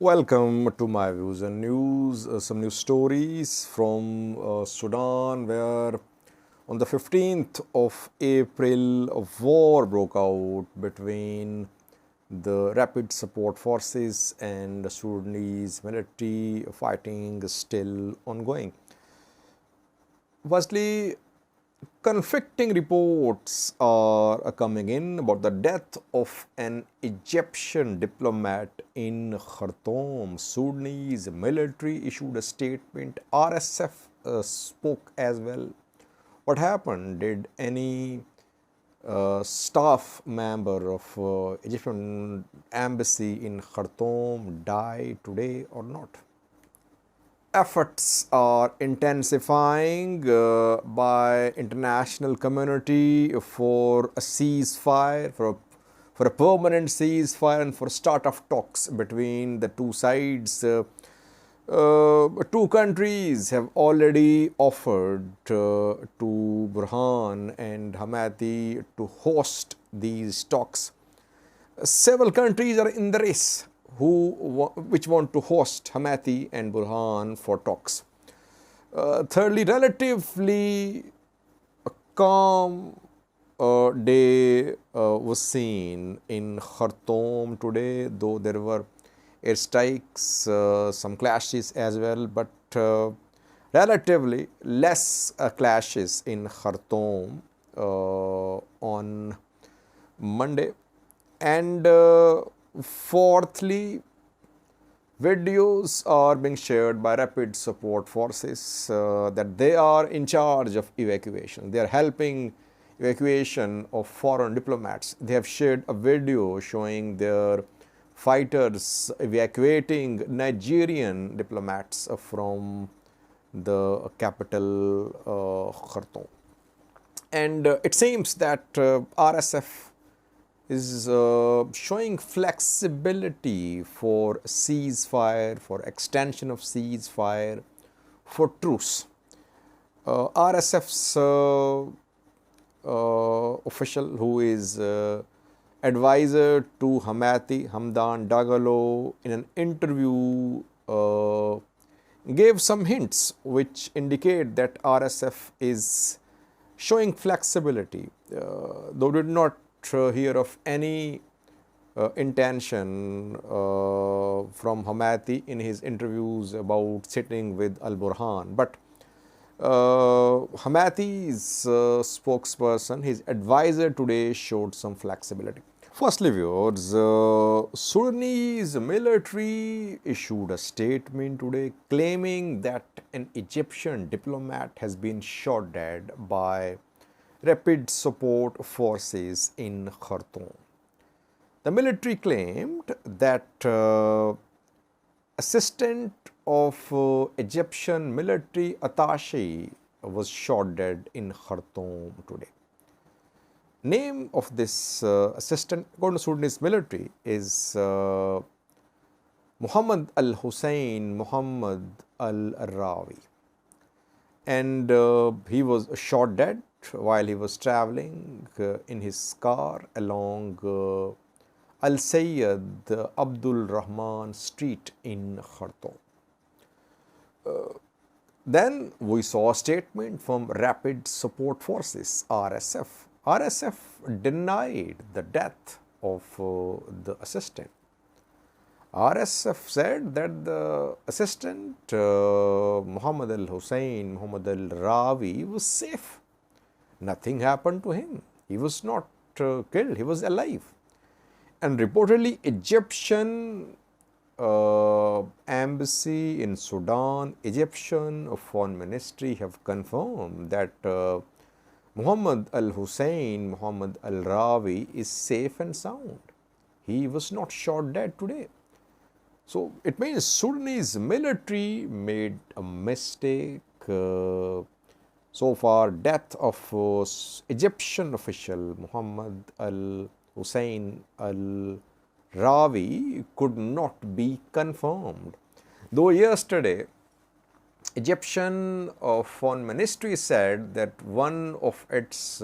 Welcome to my views and news. Some news stories from Sudan, where on the 15th of April, a war broke out between the Rapid Support Forces and the Sudanese military. Fighting is still ongoing. Firstly, conflicting reports are coming in about the death of an Egyptian diplomat in Khartoum. Sudanese military issued a statement. RSF spoke as well. What happened? Did any staff member of Egyptian embassy in Khartoum die today or not? Efforts are intensifying by international community for a ceasefire, for a permanent ceasefire and for start of talks between the two sides. Two countries have already offered to Burhan and Hemedti to host these talks. Several countries are in the race which want to host Hemedti and Burhan for talks. Thirdly, relatively a calm day was seen in Khartoum today, though there were airstrikes, some clashes as well, but relatively less clashes in Khartoum on Monday. And fourthly, videos are being shared by Rapid Support Forces that they are in charge of evacuation. They are helping evacuation of foreign diplomats. They have shared a video showing their fighters evacuating Nigerian diplomats from the capital Khartoum. And it seems that RSF is showing flexibility for ceasefire, for extension of ceasefire, for truce. RSF's official, who is advisor to Hemedti, Hamdan Dagalo, in an interview gave some hints which indicate that RSF is showing flexibility, though did not hear of any intention from Hemedti in his interviews about sitting with Al-Burhan. But Hemedti's spokesperson, his advisor today, showed some flexibility. Firstly, viewers, Sudanese military issued a statement today claiming that an Egyptian diplomat has been shot dead by Rapid Support Forces in Khartoum. The military claimed that assistant of Egyptian military attaché was shot dead in Khartoum today. Name of this assistant, according to Sudanese military, is Muhammad al-Hussein Muhammad al-Rawi, and he was shot dead while he was traveling in his car along Al-Sayyid Abdul Rahman Street in Khartoum. Then we saw a statement from Rapid Support Forces, RSF. RSF denied the death of the assistant. RSF said that the assistant, Muhammad al-Hussein Muhammad al-Rawi, was safe. Nothing happened to him. He was not killed. He was alive. And reportedly, Egyptian embassy in Sudan, Egyptian foreign ministry have confirmed that Muhammad al-Hussein Muhammad al-Rawi is safe and sound. He was not shot dead today. So it means Sudanese military made a mistake. So far, death of Egyptian official Muhammad al-Hussein al-Rawi could not be confirmed. Though yesterday, Egyptian foreign ministry said that one of its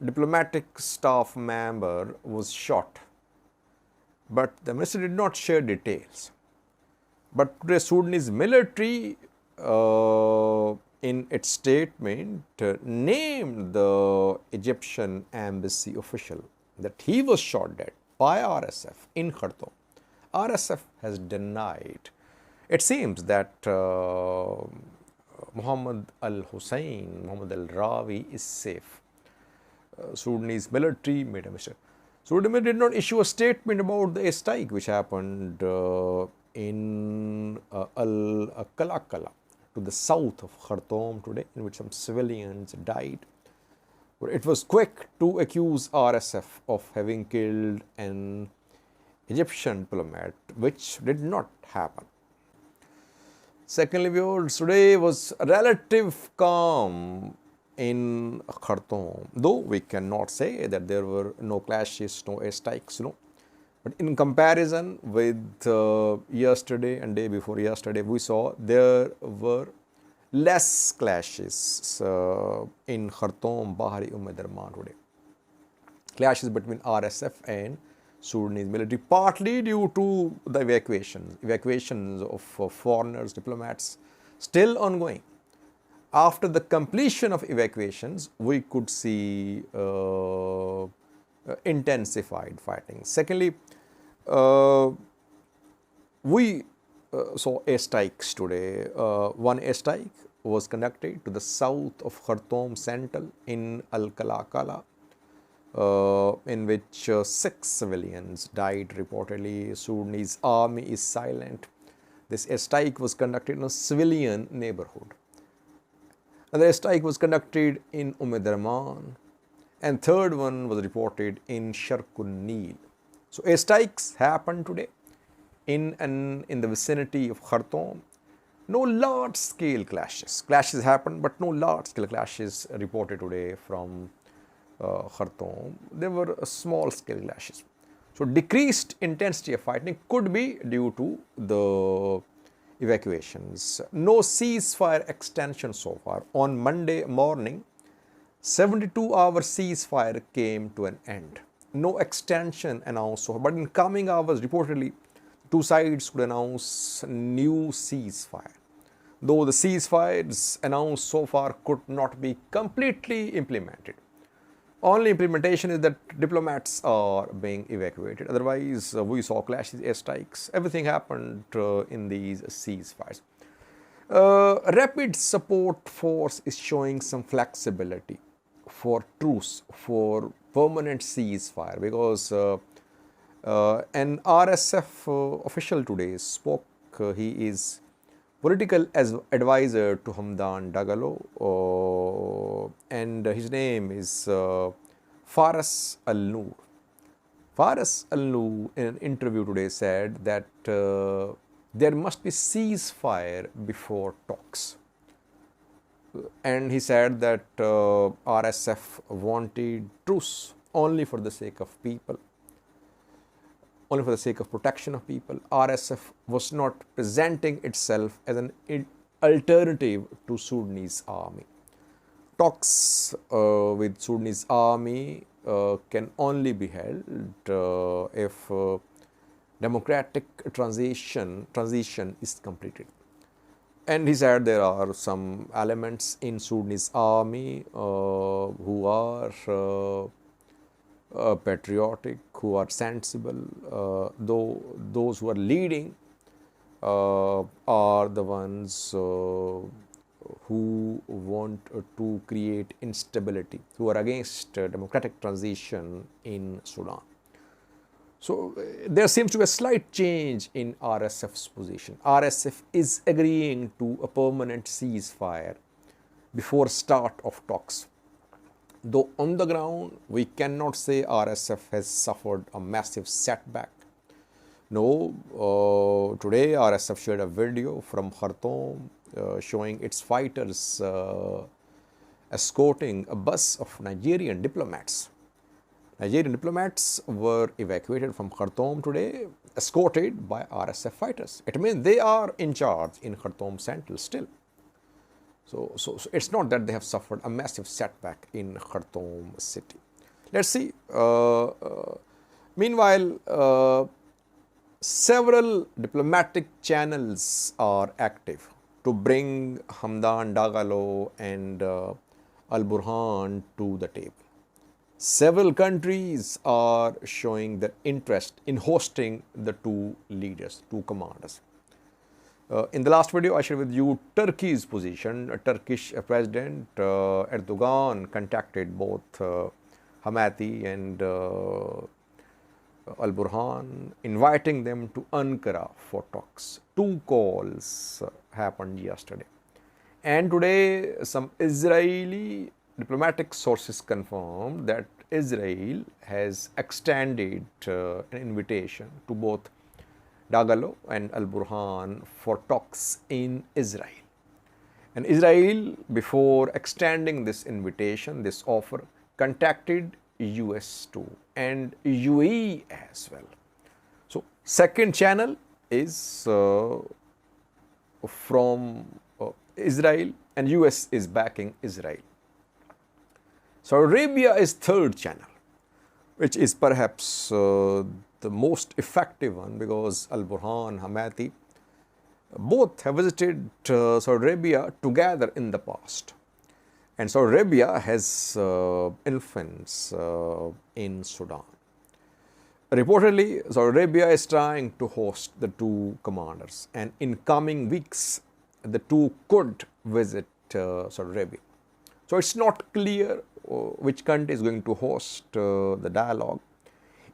diplomatic staff member was shot. but the minister did not share details. But today Sudanese military in its statement named the Egyptian embassy official that he was shot dead by RSF in Khartoum. RSF has denied. It seems that Muhammad al-Hussein, Muhammad al-Rawi is safe. Sudanese military made a mistake. Sudan did not issue a statement about the strike which happened in Al-Kalakala to the south of Khartoum today, in which some civilians died. But it was quick to accuse RSF of having killed an Egyptian diplomat, which did not happen. Secondly, viewers, today was a relative calm in Khartoum, though we cannot say that there were no clashes, no airstrikes, But in comparison with yesterday and day before yesterday, we saw there were less clashes in Khartoum, Bahari, Darman today. Clashes between RSF and Sudanese military, partly due to the evacuations of foreigners, diplomats, still ongoing. After the completion of evacuations, we could see intensified fighting. Secondly, we saw airstrikes today. One airstrike was conducted to the south of Khartoum Central in Al-Kalakala, in which 6 civilians died reportedly. Sudanese army is silent. This airstrike was conducted in a civilian neighborhood. Another airstrike was conducted in Darman, and third one was reported in Sharkun Nil. So airstrikes happened today in the vicinity of Khartoum. No large-scale clashes. Clashes happened, but no large-scale clashes reported today from Khartoum. There were small-scale clashes. So decreased intensity of fighting could be due to the evacuations. No ceasefire extension so far. On Monday morning, 72-hour ceasefire came to an end. No extension announced so far, but in coming hours, reportedly, two sides could announce new ceasefire. Though the ceasefires announced so far could not be completely implemented. Only implementation is that diplomats are being evacuated. Otherwise, we saw clashes, airstrikes. Everything happened in these ceasefires. Rapid support force is showing some flexibility for truce, for permanent ceasefire, because an RSF official today spoke. He is political advisor to Hamdan Dagalo, and his name is Faras Al-Noor. Faras Al-Noor in an interview today said that there must be ceasefire before talks. And he said that RSF wanted truce only for the sake of people, only for the sake of protection of people. RSF was not presenting itself as an alternative to Sudanese army. Talks with Sudanese army can only be held if democratic transition is completed. And he said there are some elements in Sudanese army who are patriotic, who are sensible, though those who are leading are the ones who want to create instability, who are against democratic transition in Sudan. So there seems to be a slight change in RSF's position. RSF is agreeing to a permanent ceasefire before start of talks. Though on the ground, we cannot say RSF has suffered a massive setback. No, today RSF shared a video from Khartoum showing its fighters escorting a bus of Nigerian diplomats. Nigerian diplomats were evacuated from Khartoum today, escorted by RSF fighters. It means they are in charge in Khartoum Central still. So it's not that they have suffered a massive setback in Khartoum city. Let's see. Meanwhile, Several diplomatic channels are active to bring Hamdan Dagalo and Al Burhan to the table. Several countries are showing their interest in hosting the two leaders, two commanders. In the last video, I shared with you Turkey's position. Turkish President Erdogan contacted both Hemedti and Al Burhan, inviting them to Ankara for talks. Two calls happened yesterday. And today, some Israeli diplomatic sources confirmed that Israel has extended an invitation to both Dagalo and Al Burhan for talks in Israel. And Israel, before extending this invitation, this offer, contacted US too and UAE as well. So, second channel is from Israel, and US is backing Israel. Saudi Arabia is third channel, which is perhaps the most effective one, because Al Burhan, Hemedti, both have visited Saudi Arabia together in the past. And Saudi Arabia has influence in Sudan. Reportedly, Saudi Arabia is trying to host the two commanders, and in coming weeks, the two could visit Saudi Arabia. So it's not clear which country is going to host the dialogue.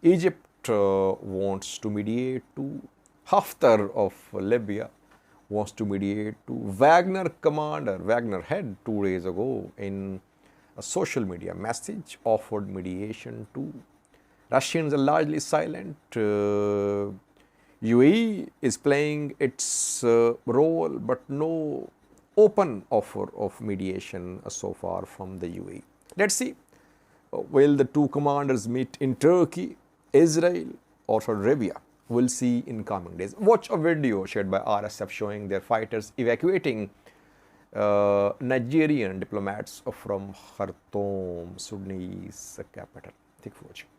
Egypt wants to mediate too. Haftar of Libya wants to mediate too. Wagner commander, Wagner head 2 days ago in a social media message offered mediation too. Russians are largely silent. UAE is playing its role, but no open offer of mediation so far from the UAE. Let's see, will the two commanders meet in Turkey, Israel or Saudi Arabia? We'll see in coming days. Watch a video shared by RSF showing their fighters evacuating Nigerian diplomats from Khartoum, Sudanese capital. Thank you for watching.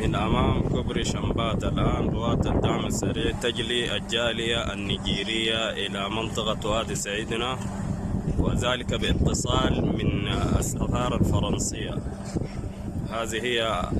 من أمام كوبري شمبات الآن قوات الدعم السريع تجلي الجالية النيجيرية إلى منطقة وادي سعيدنا، وذلك باتصال من السفارة الفرنسية. هذه هي